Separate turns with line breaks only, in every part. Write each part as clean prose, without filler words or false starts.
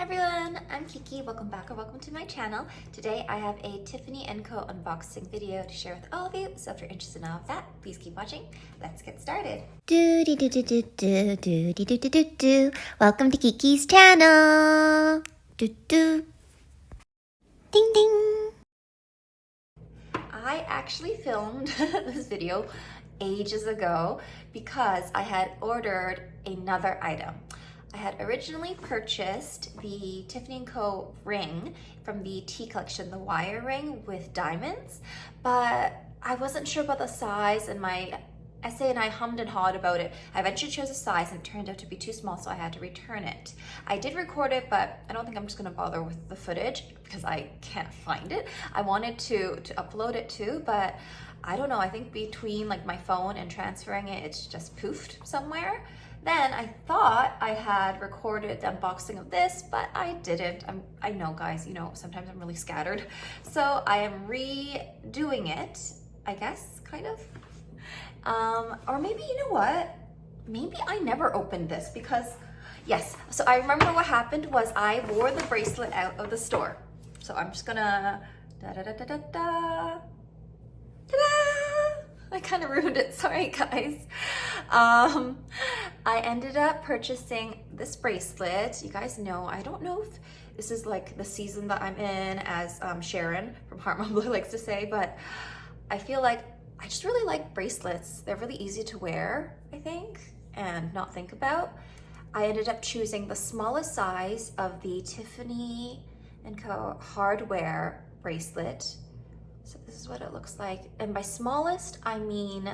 everyone, I'm Kiki. Welcome back or welcome to my channel. Today I have a Tiffany Co unboxing video to share with all of you. So if you're interested in all of that, please keep watching. Let's get started. Welcome to Kiki's channel. Ding ding. I actually filmed this video ages ago because I had ordered another item. I had originally purchased the Tiffany Co ring from the T collection, the wire ring with diamonds, but I wasn't sure about the size, and my essay and I hummed and hawed about it. I eventually chose a size and it turned out to be too small, so I had to return it. I did record it, but I don't think I'm just gonna bother with the footage because I can't find it. I wanted to upload it too, but I don't know, I think between like my phone and transferring it, it's just poofed somewhere. Then I thought I had recorded the unboxing of this, but I didn't. I know, guys, you know, sometimes I'm really scattered. So I am redoing it, I guess, kind of. Or maybe, you know what? Maybe I never opened this because, yes. So I remember what happened was I wore the bracelet out of the store. So I'm just gonna, ta-da! I kind of ruined it, sorry guys. I ended up purchasing this bracelet. You guys know, I don't know if this is like the season that I'm in, as Sharon from Heart Mumbler likes to say, but I feel like I just really like bracelets. They're really easy to wear, I think, and not think about. I ended up choosing the smallest size of the Tiffany Co Hardwear bracelet. So this is what it looks like. And by smallest, I mean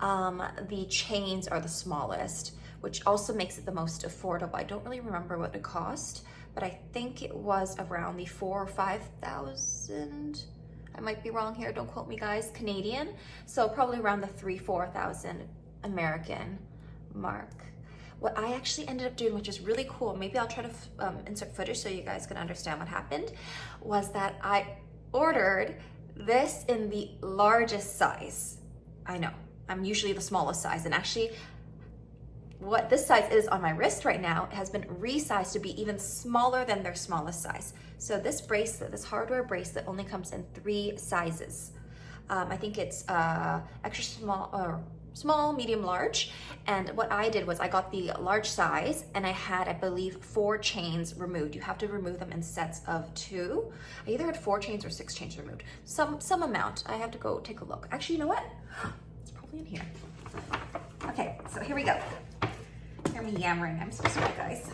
the chains are the smallest, which also makes it the most affordable. I don't really remember what it cost, but I think it was around the 4,000 or 5,000. I might be wrong here, don't quote me guys, Canadian. So probably around the 3,000-4,000 American mark. What I actually ended up doing, which is really cool, maybe I'll try to insert footage so you guys can understand what happened, was that I ordered this in the largest size. I know, I'm usually the smallest size, and actually what this size is on my wrist right now has been resized to be even smaller than their smallest size. So this bracelet, this hardware bracelet, only comes in 3 sizes. I think it's extra small, or small, medium, large. And what I did was I got the large size, and I had, I believe, 4 chains removed. You have to remove them in sets of 2. I either had 4 chains or 6 chains removed. Some amount. I have to go take a look. Actually, you know what? It's probably in here. Okay, so here we go. Hear me yammering. I'm so sorry, guys.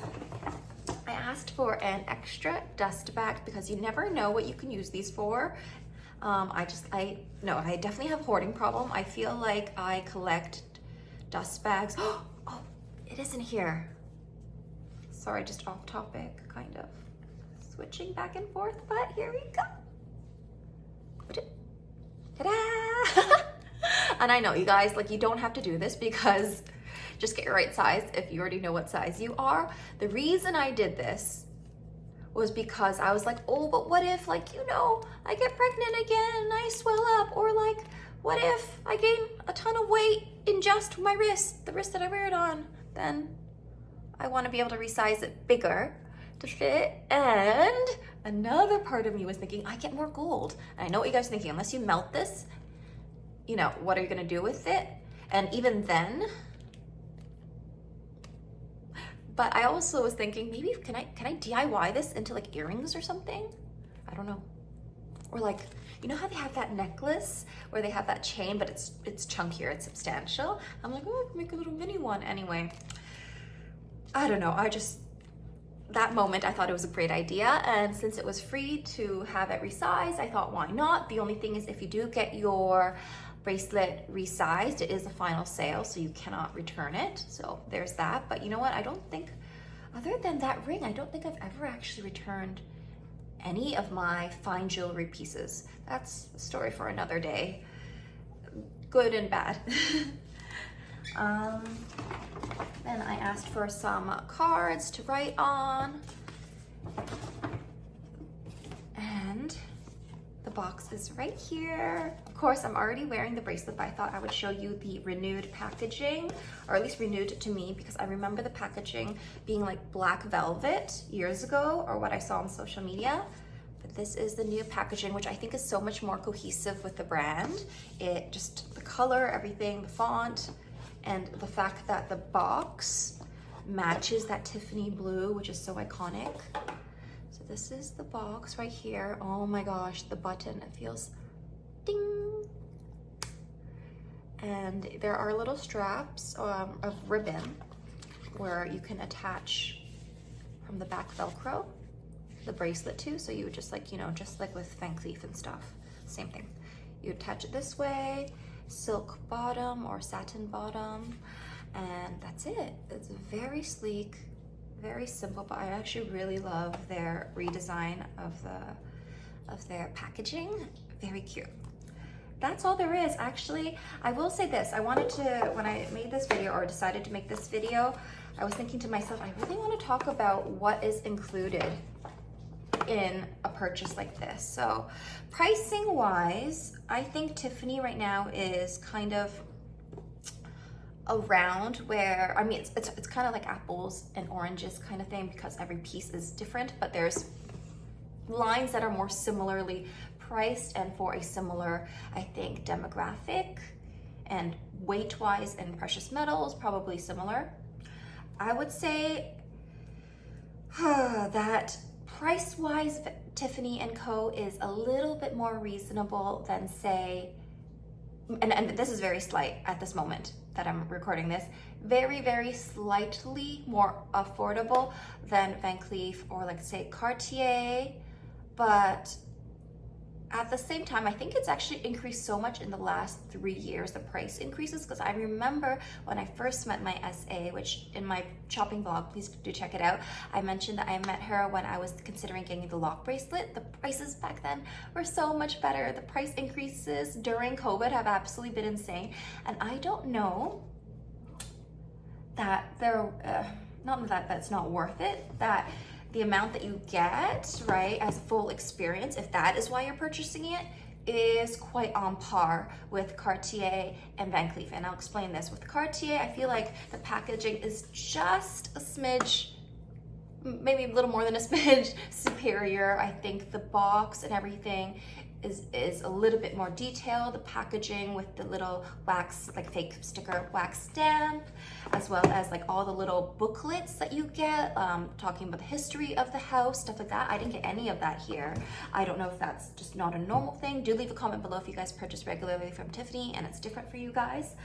I asked for an extra dust bag because you never know what you can use these for. I definitely have a hoarding problem. I feel like I collect dust bags. Oh, it isn't here. Sorry, just off topic, kind of. Switching back and forth, but here we go. Ta-da! And I know, you guys, like, you don't have to do this because just get your right size if you already know what size you are. The reason I did this was because I was like, oh, but what if, like, you know, I get pregnant again and I swell up, or like, what if I gain a ton of weight in just my wrist, the wrist that I wear it on? Then I want to be able to resize it bigger to fit. And another part of me was thinking, I get more gold. And I know what you guys are thinking, unless you melt this, you know, what are you gonna do with it? And even then, but I also was thinking, maybe can I DIY this into like earrings or something? I don't know. Or like, you know how they have that necklace where they have that chain, but it's chunkier, it's substantial. I'm like, oh, I can make a little mini one. Anyway, I don't know. That moment, I thought it was a great idea. And since it was free to have it resized, I thought, why not? The only thing is, if you do get your bracelet resized, it is a final sale, so you cannot return it. So there's that. But you know what? I don't think, other than that ring, I don't think I've ever actually returned any of my fine jewelry pieces. That's a story for another day. Good and bad. Then I asked for some cards to write on. And the box is right here. Of course, I'm already wearing the bracelet, but I thought I would show you the renewed packaging, or at least renewed to me, because I remember the packaging being like black velvet years ago, or what I saw on social media. But this is the new packaging, which I think is so much more cohesive with the brand. It just, the color, everything, the font, and the fact that the box matches that Tiffany blue, which is so iconic. So this is the box right here. Oh my gosh, the button, it feels ding. And there are little straps of ribbon where you can attach from the back Velcro the bracelet too. So you would just like, you know, just like with Van Cleef and stuff, same thing. You attach it this way, silk bottom or satin bottom, and that's it. It's very sleek, very simple, but I actually really love their redesign of their packaging. Very cute. That's all there is. Actually, I will say this. I wanted to, when I made this video or decided to make this video, I was thinking to myself, I really want to talk about what is included in a purchase like this. So pricing wise, I think Tiffany right now is kind of around where, I mean, it's kind of like apples and oranges kind of thing, because every piece is different, but there's lines that are more similarly priced and for a similar, I think, demographic, and weight wise and precious metals probably similar. I would say that price wise, Tiffany Co is a little bit more reasonable than, say, and this is very slight at this moment that I'm recording this, very, very slightly more affordable than Van Cleef or, like, say, Cartier. But at the same time, I think it's actually increased so much in the last 3 years, the price increases, because I remember when I first met my SA, which in my shopping vlog, please do check it out, I mentioned that I met her when I was considering getting the lock bracelet. The prices back then were so much better. The price increases during COVID have absolutely been insane. And I don't know that they're, not that that's not worth it, that the amount that you get, right, as a full experience, if that is why you're purchasing it, is quite on par with Cartier and Van Cleef. And I'll explain this. With Cartier, I feel like the packaging is just a smidge, maybe a little more than a smidge superior. I think the box and everything is a little bit more detailed. The packaging with the little wax, like fake sticker wax stamp, as well as like all the little booklets that you get, talking about the history of the house, stuff like that. I didn't get any of that here. I don't know if that's just not a normal thing. Do leave a comment below if you guys purchase regularly from Tiffany and it's different for you guys.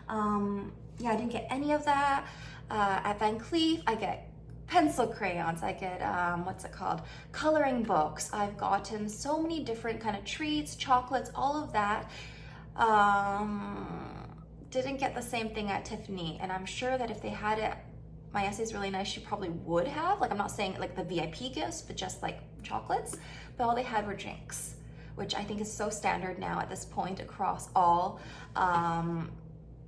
Yeah, I didn't get any of that. At Van Cleef, I get pencil crayons, I get, what's it called? Coloring books. I've gotten so many different kind of treats, chocolates, all of that. Didn't get the same thing at Tiffany, and I'm sure that if they had it, my essay is really nice, she probably would have. Like, I'm not saying like the VIP gifts, but just like chocolates, but all they had were drinks, which I think is so standard now at this point across all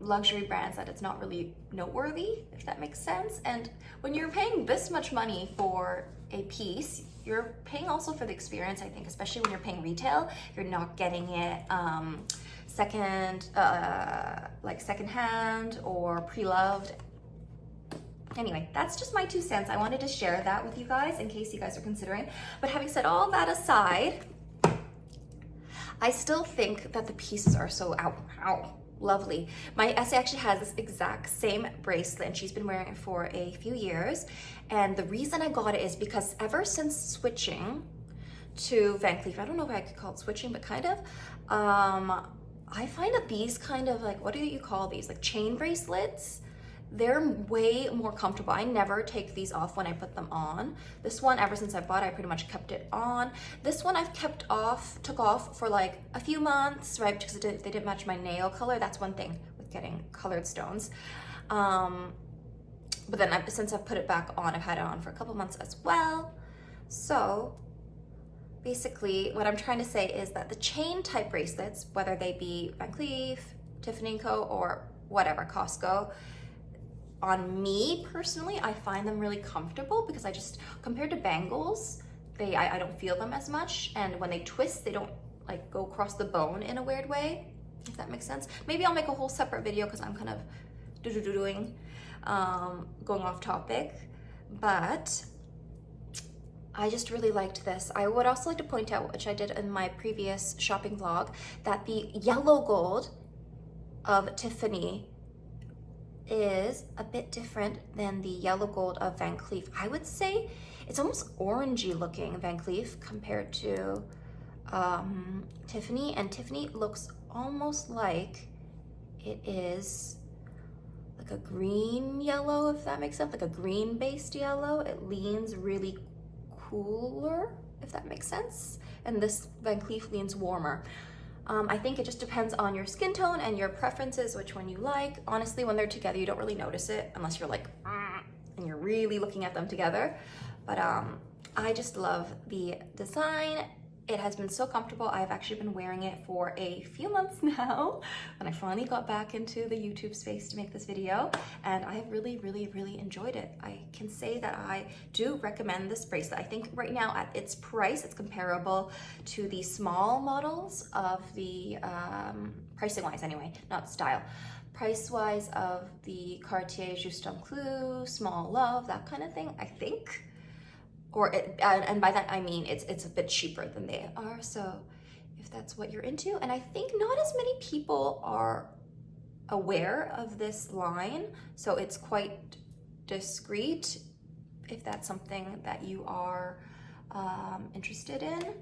luxury brands that it's not really noteworthy, if that makes sense. And when you're paying this much money for a piece, you're paying also for the experience, I think, especially when you're paying retail. You're not getting it like secondhand or pre-loved. Anyway, that's just my 2 cents. I wanted to share that with you guys in case you guys are considering. But having said all that aside, I still think that the pieces are so lovely. My essay actually has this exact same bracelet, and she's been wearing it for a few years. And the reason I got it is because ever since switching to Van Cleef, I don't know if I could call it switching, but kind of, I find that these kind of, like, what do you call these? Like chain bracelets, they're way more comfortable. I never take these off when I put them on. This one, ever since I bought it, I pretty much kept it on. This one I've took off for like a few months, right? Because they didn't match my nail color. That's one thing with getting colored stones. But then since I've put it back on, I've had it on for a couple months as well. So basically what I'm trying to say is that the chain type bracelets, whether they be Van Cleef, Tiffany Co, or whatever, Costco, on me personally, I find them really comfortable because I just, compared to bangles, I don't feel them as much. And when they twist, they don't like go across the bone in a weird way, if that makes sense. Maybe I'll make a whole separate video because I'm kind of doing going off topic, but I just really liked this. I would also like to point out, which I did in my previous shopping vlog, that the yellow gold of Tiffany is a bit different than the yellow gold of Van Cleef. I would say it's almost orangey looking, Van Cleef, compared to Tiffany. And Tiffany looks almost like it is like a green yellow, if that makes sense, like a green based yellow. It leans really cooler, if that makes sense. And this Van Cleef leans warmer. I think it just depends on your skin tone and your preferences, which one you like. Honestly, when they're together, you don't really notice it unless you're like, and you're really looking at them together. But I just love the design. It has been so comfortable. I've actually been wearing it for a few months now, and I finally got back into the YouTube space to make this video, and I have really enjoyed it. I can say that I do recommend this bracelet. I think right now at its price, it's comparable to the small models of the, pricing wise anyway, not style. Price wise of the Cartier Juste un Clou, Small Love, that kind of thing, I think. And by that I mean it's a bit cheaper than they are, so if that's what you're into. And I think not as many people are aware of this line, so it's quite discreet if that's something that you are interested in.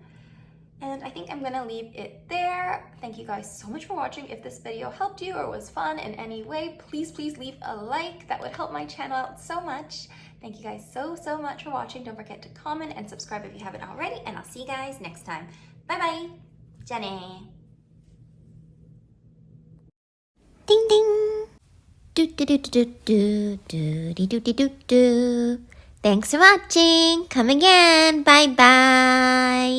And I think I'm gonna leave it there. Thank you guys so much for watching. If this video helped you or was fun in any way, please leave a like. That would help my channel out so much. Thank you guys so much for watching. Don't forget to comment and subscribe if you haven't already, and I'll see you guys next time. Bye. Jenny.
Ding ding. Do do do do do do do do do do do. Thanks for watching. Come again. Bye bye.